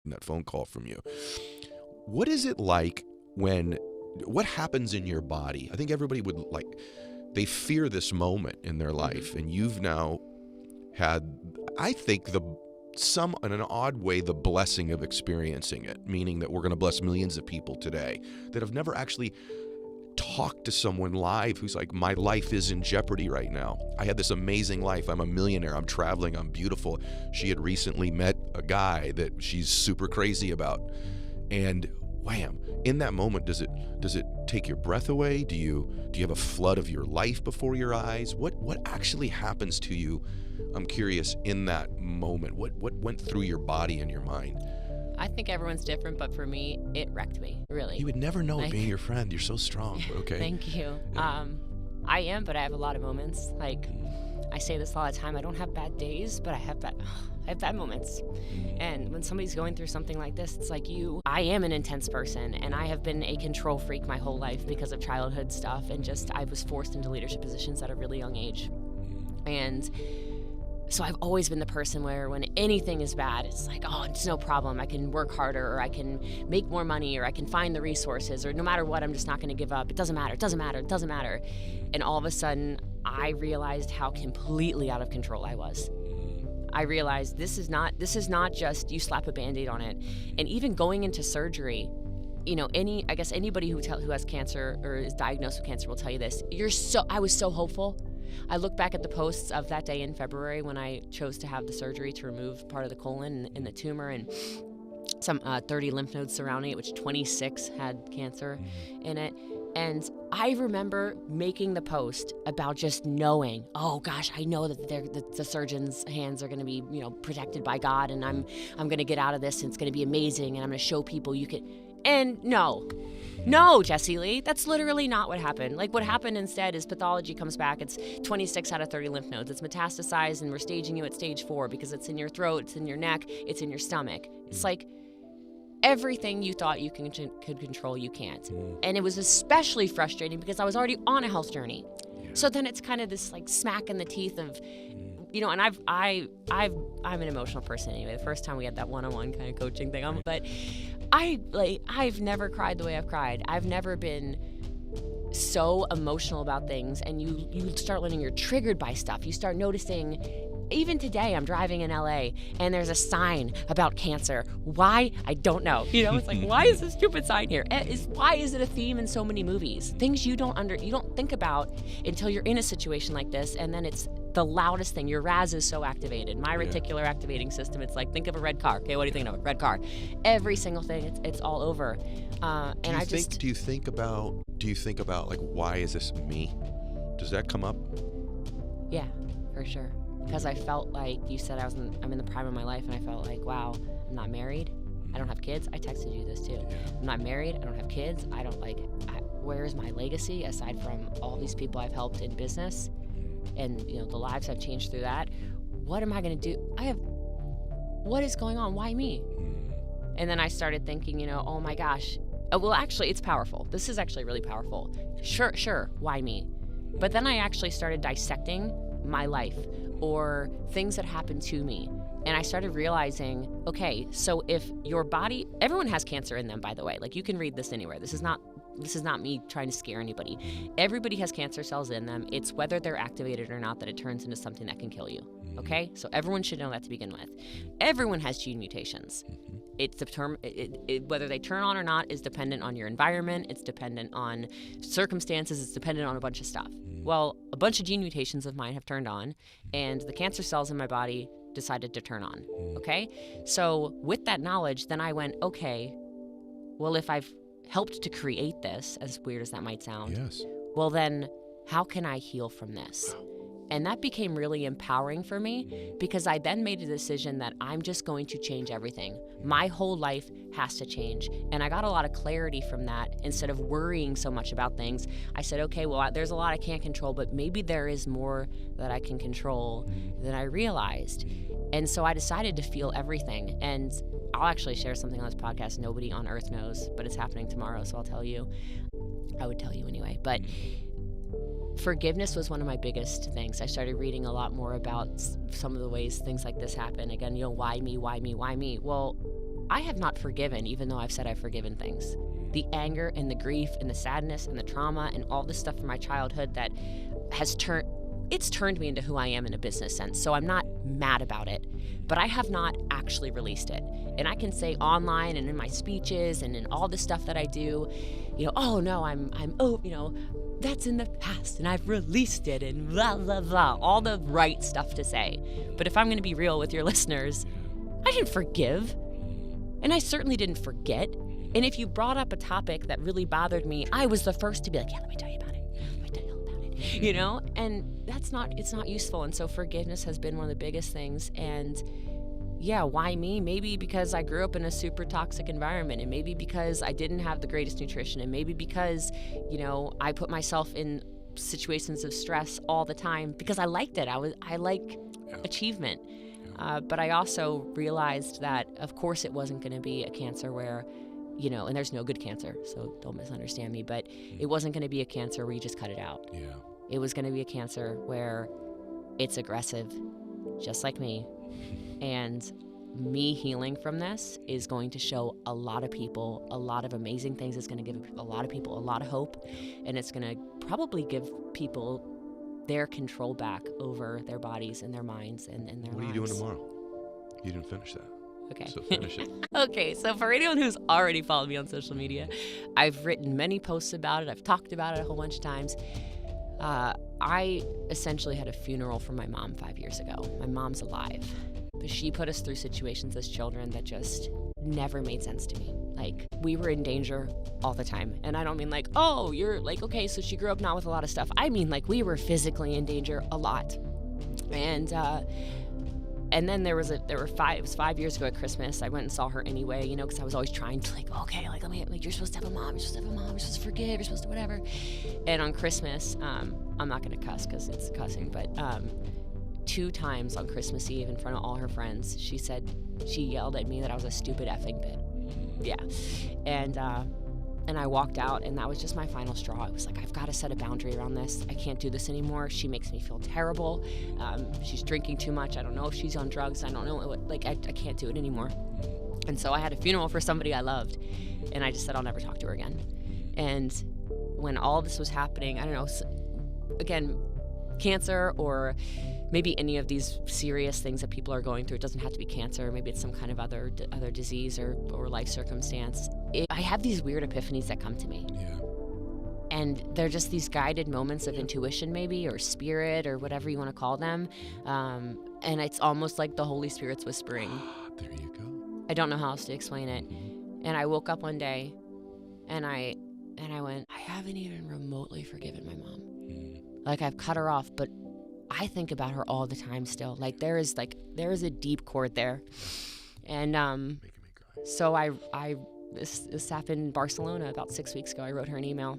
expecting that phone call from you. What is it like what happens in your body? I think everybody would they fear this moment in their life, and you've now had, I think, in an odd way, the blessing of experiencing it, meaning that we're going to bless millions of people today that have never actually talked to someone live who's like, my life is in jeopardy right now. I had this amazing life. I'm a millionaire. I'm traveling. I'm beautiful. She had recently met a guy that she's super crazy about. And wham, in that moment, does it take your breath away? Do you have a flood of your life before your eyes? What actually happens to you? I'm curious, in that moment, what went through your body and your mind? I think everyone's different, but for me, it wrecked me, really. You would never know it being your friend. You're so strong, but okay. Thank you. Yeah. I am, but I have a lot of moments. I say this all the time, I don't have bad days, but I have bad moments. And when somebody's going through something like this, it's like I am an intense person, and I have been a control freak my whole life because of childhood stuff, and I was forced into leadership positions at a really young age. And so I've always been the person where when anything is bad, it's like, oh, it's no problem. I can work harder, or I can make more money, or I can find the resources, or no matter what, I'm just not going to give up. It doesn't matter. It doesn't matter. It doesn't matter. And all of a sudden, I realized how completely out of control I was. I realized this is not just you slap a Band-Aid on it. And even going into surgery, I guess anybody who has cancer or is diagnosed with cancer will tell you this. I was so hopeful. I look back at the posts of that day in February when I chose to have the surgery to remove part of the colon and the tumor, and some 30 lymph nodes surrounding it, which 26 had cancer in it. And I remember making the post about just knowing, oh gosh, I know that the surgeon's hands are going to be, protected by God, and I'm going to get out of this, and it's going to be amazing, and I'm going to show people you can. And no, Jesse Lee, that's literally not what happened. What happened instead is pathology comes back. It's 26 out of 30 lymph nodes. It's metastasized, and we're staging you at stage 4 because it's in your throat, it's in your neck, it's in your stomach. It's like everything you thought you could control, you can't. And it was especially frustrating because I was already on a health journey. Yeah. So then it's kind of this smack in the teeth of, and I'm an emotional person anyway. The first time we had that one-on-one kind of coaching thing, but I've never cried the way I've cried. I've never been so emotional about things, and you start learning you're triggered by stuff. You start noticing. Even today, I'm driving in LA, and there's a sign about cancer. Why? I don't know. It's like, why is this stupid sign here? Why is it a theme in so many movies? Things you don't think about until you're in a situation like this, and then it's the loudest thing. Your RAS is so activated. My reticular activating system, it's like, think of a red car. Okay, what are you thinking of? Red car. Every single thing, it's all over. Do you think about why is this me? Does that come up? Yeah, for sure. Because I felt like you said I'm in the prime of my life, and I felt like, wow, I'm not married. I don't have kids. I texted you this too. I'm not married. I don't have kids. Where's my legacy aside from all these people I've helped in business, and the lives I've changed through that? What am I going to do? What is going on? Why me? And then I started thinking, oh my gosh. Well, actually, it's powerful. This is actually really powerful. Sure. Why me? But then I actually started dissecting my life or things that happened to me. And I started realizing, okay, so if your body, everyone has cancer in them, by the way. You can read this anywhere. This is not me trying to scare anybody. Everybody has cancer cells in them. It's whether they're activated or not that it turns into something that can kill you. Okay? So everyone should know that to begin with. Everyone has gene mutations. It's the term, whether they turn on or not is dependent on your environment. It's dependent on circumstances. It's dependent on a bunch of stuff. Well, a bunch of gene mutations of mine have turned on, and the cancer cells in my body decided to turn on. Okay? So with that knowledge, then I went, okay, well, if I've helped to create this, as weird as that might sound, yes, well then, how can I heal from this? And that became really empowering for me, because I then made a decision that I'm just going to change everything. My whole life has to change. And I got a lot of clarity from that. Instead of worrying so much about things, I said, okay, well, there's a lot I can't control, but maybe there is more that I can control than I realized. And so I decided to feel everything. And I'll actually share something on this podcast nobody on earth knows, but it's happening tomorrow, so I'll tell you. I would tell you anyway. But forgiveness was one of my biggest things. I started reading a lot more about some of the ways things like this happen. Again, why me? Well, I have not forgiven, even though I've said I've forgiven things. The anger and the grief and the sadness and the trauma and all this stuff from my childhood that has turned me into who I am in a business sense. So I'm not mad about it, but I have not actually released it. And I can say online and in my speeches and in all the stuff that I do, oh no, that's in the past and I've released it and blah, blah, blah, all the right stuff to say. But if I'm going to be real with your listeners, I didn't forgive. And I certainly didn't forget. And if you brought up a topic that really bothered me, I was the first to be like, yeah, let me tell you about it. Let me tell you all about it. And it's not useful. And so forgiveness has been one of the biggest things. And yeah, why me? Maybe because I grew up in a super toxic environment, and maybe because I didn't have the greatest nutrition, and maybe because, I put myself in situations of stress all the time because I liked it. I like achievement. But I also realized that, of course, it wasn't going to be a cancer where, and there's no good cancer, so don't misunderstand me, but it wasn't going to be a cancer where you just cut it out. Yeah. It was going to be a cancer where it's aggressive, just like me. And me healing from this is going to show a lot of people a lot of amazing things. It's going to give a lot of people a lot of hope, and it's going to probably give people their control back over their bodies and their minds and their lives. What are you doing tomorrow? You didn't finish that. Okay. So finish it. Okay, so for anyone who's already followed me on social media, I've written many posts about it. I've talked about it a whole bunch of times. I essentially had a funeral for my mom 5 years ago. My mom's alive, but she put us through situations as children that just never made sense to me. Like, we were in danger all the time. And I don't mean like, oh, you're like, okay, so she grew up not with a lot of stuff. I mean, like, we were physically in danger a lot. And then it was 5 years ago at Christmas. I went and saw her anyway, because I was always trying to you're supposed to have a mom, you're supposed to have a mom, you're supposed to forgive, you're supposed to whatever. And on Christmas, I'm not going to cuss because it's cussing, but 2 times on Christmas Eve in front of all her friends, she yelled at me that I was a stupid effing bitch. Yeah. And I walked out, and that was just my final straw. I was like, I've got to set a boundary around this. I can't do this anymore. She makes me feel terrible. She's drinking too much. I don't know if she's on drugs. I don't know. I can't do it anymore. And so I had a funeral for somebody I loved, and I just said I'll never talk to her again. And when all this was happening, I don't know, again, cancer or maybe any of these serious things that people are going through. It doesn't have to be cancer. Maybe it's some kind of other disease or life circumstance. I have these weird epiphanies that come to me. Yeah. And they're just these guided moments of intuition maybe, or spirit, or whatever you want to call them. And it's almost like the Holy Spirit's whispering. There you go. I don't know how else to explain it. And I woke up one day and I went, I haven't even remotely forgiven my mom. Like, I've cut her off, but I think about her all the time still. Like, there is a deep chord there. And Making me cry. so this happened in Barcelona about 6 weeks ago. I wrote her an email.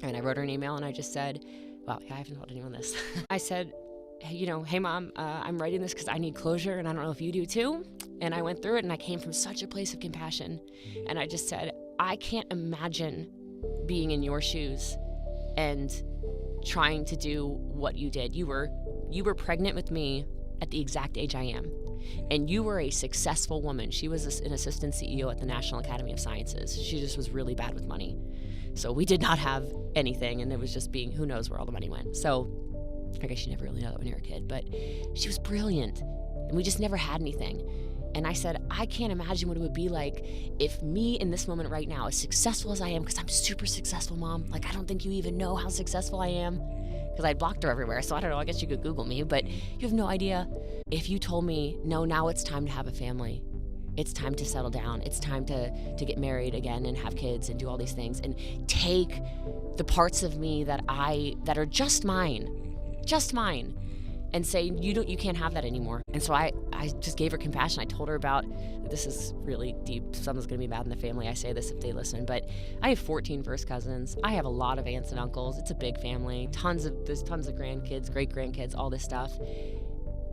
And I wrote her an email and I just said, well, I haven't told anyone this. I said, hey mom, I'm writing this because I need closure and I don't know if you do too. And I went through it and I came from such a place of compassion. And I just said, I can't imagine being in your shoes and trying to do what you did. You were pregnant with me at the exact age I am. And you were a successful woman. She was an assistant CEO at the National Academy of Sciences. She just was really bad with money. So we did not have anything, and it was just who knows where all the money went. So I guess you never really know that when you're a kid, but she was brilliant, and we just never had anything. And I said, I can't imagine what it would be like if me in this moment right now, as successful as I am, because I'm super successful, Mom. Like, I don't think you even know how successful I am, because I blocked her everywhere. So I don't know, I guess you could Google me, but you have no idea. If you told me, no, now it's time to have a family. It's time to settle down. It's time to get married again and have kids and do all these things and take the parts of me that are just mine, and say, you can't have that anymore. And so I just gave her compassion. I told her about, this is really deep, someone's gonna be mad in the family, I say this if they listen, but I have 14 first cousins. I have a lot of aunts and uncles. It's a big family. There's tons of grandkids, great grandkids, all this stuff.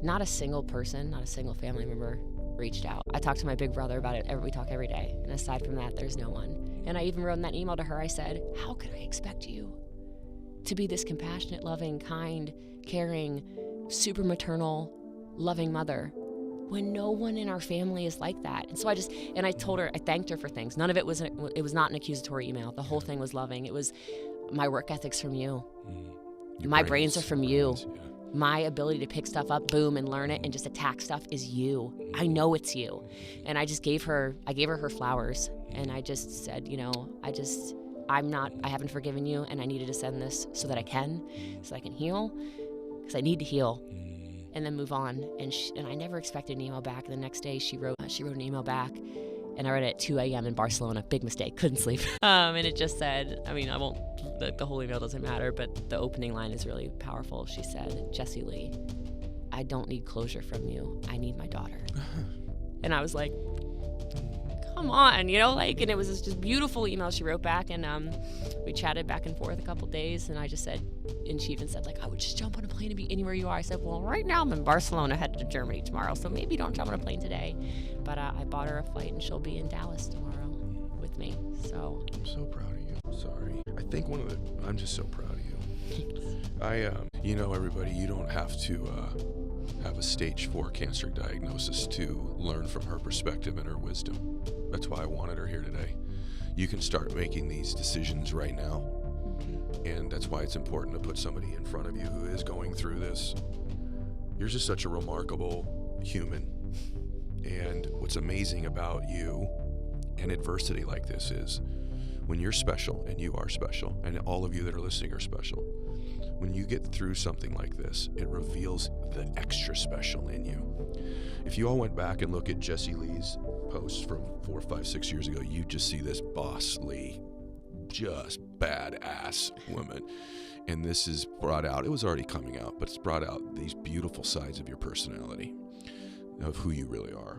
Not a single person, not a single family member reached out. I talked to my big brother about it. We talk every day. And aside from that, there's no one. And I even wrote in that email to her, I said, how could I expect you to be this compassionate, loving, kind, caring, super maternal, loving mother when no one in our family is like that. And so I told her, I thanked her for things. None of it was not an accusatory email. The whole thing was loving. It was, my work ethic's from you. My brains are from you. My ability to pick stuff up, boom, and learn it and just attack stuff is you. I know it's you. And I gave her her flowers. And I just said, I haven't forgiven you, and I needed to send this so that I can heal, because I need to heal and then move on. And I never expected an email back. The next day she wrote an email back, and I read it at 2 a.m. in Barcelona. Big mistake, couldn't sleep. And it just said, the whole email doesn't matter, but the opening line is really powerful. She said, Jessie Lee, I don't need closure from you. I need my daughter. And I was like, come on, and it was this just beautiful email she wrote back, and we chatted back and forth a couple days, and I just said, and she even said, I would just jump on a plane and be anywhere you are. I said, well, right now I'm in Barcelona, headed to Germany tomorrow, so maybe don't jump on a plane today. But I bought her a flight, and she'll be in Dallas tomorrow with me. So I'm so proud of you. Sorry. I think I'm just so proud of you. Everybody, you don't have to have a stage 4 cancer diagnosis to learn from her perspective and her wisdom. That's why I wanted her here today. You can start making these decisions right now. And that's why it's important to put somebody in front of you who is going through this. You're just such a remarkable human. And what's amazing about you and adversity like this is when you're special, and you are special, and all of you that are listening are special, when you get through something like this, it reveals the extra special in you. If you all went back and look at Jessie Lee's posts from 4, 5, 6 years ago, you just see this boss Lee, just badass woman. And this is brought out, it was already coming out, but it's brought out these beautiful sides of your personality, of who you really are.